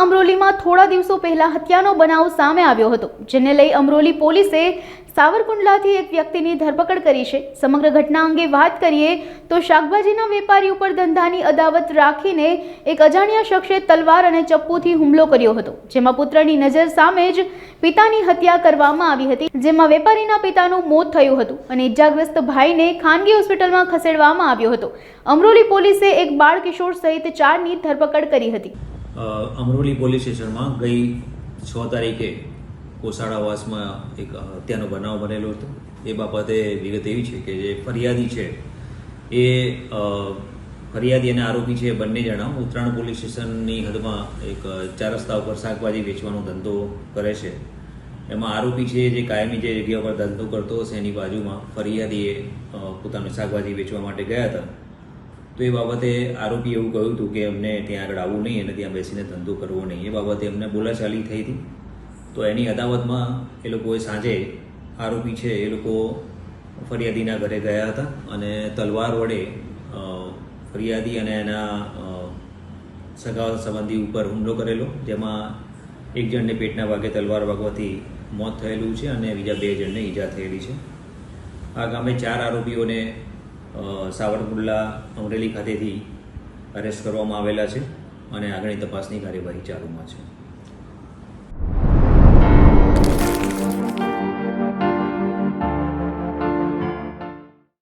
અમરોલીમાં થોડા દિવસો પહેલા હત્યાનો બનાવ સામે આવ્યો હતો, જેને લઈ અમરોલી પોલીસે સાવરકુંડલાથી એક વ્યક્તિની ધરપકડ કરી છે। સમગ્ર ઘટના અંગે વાત કરીએ તો શાકભાજીના વેપારી ઉપર ધંધાની અદાવત રાખીને એક અજાણ્યા શખ્સે તલવાર અને ચપ્પુથી હુમલો કર્યો હતો, જેમાં પુત્રની નજર સામે જ પિતાની હત્યા કરવામાં આવી હતી, જેમાં વેપારીના પિતાનું મોત થયું હતું અને ઇજાગ્રસ્ત ભાઈને ખાનગી હોસ્પિટલમાં ખસેડવામાં આવ્યો હતો। અમરોલી પોલીસે એક બાળ કિશોર સહિત 4ની ધરપકડ કરી હતી। અમરોલી પોલીસ સ્ટેશનમાં ગઈ 6 તારીખે કોસાડાવાસમાં એક હત્યાનો બનાવ બનેલો હતો। એ બાબતે વિગત એવી છે કે જે ફરિયાદી છે એ ફરિયાદી અને આરોપી છે બંને જણા ઉત્તરાયણ પોલીસ સ્ટેશનની હદમાં એક 4 રસ્તા ઉપર શાકભાજી વેચવાનો ધંધો કરે છે। એમાં આરોપી છે જે કાયમી જે જગ્યા પર ધંધો કરતો હશે એની બાજુમાં ફરિયાદીએ પોતાનું શાકભાજી વેચવા માટે ગયા હતા। તો એ બાબતે આરોપીએ એવું કહ્યું હતું કે અમને ત્યાં આગળ આવવું નહીં અને ત્યાં બેસીને ધંધો કરવો નહીં। એ બાબતે અમને બોલાચાલી થઈ હતી। તો એની અદાવતમાં એ લોકોએ સાંજે આરોપી છે એ લોકો ફરિયાદીના ઘરે ગયા હતા અને તલવાર વડે ફરિયાદી અને એના સગા સંબંધી ઉપર હુમલો કરેલો, જેમાં એક જણને પેટના ભાગે તલવાર વાગવાથી મોત થયેલું છે અને બીજા 2 જણને ઈજા થયેલી છે। આ કામે 4 આરોપીઓને સાવરકુંડલા અમરેલી ખાતેથી અરેસ્ટ કરવામાં આવેલા છે અને આગળની તપાસની કાર્યવાહી ચાલુમાં છે।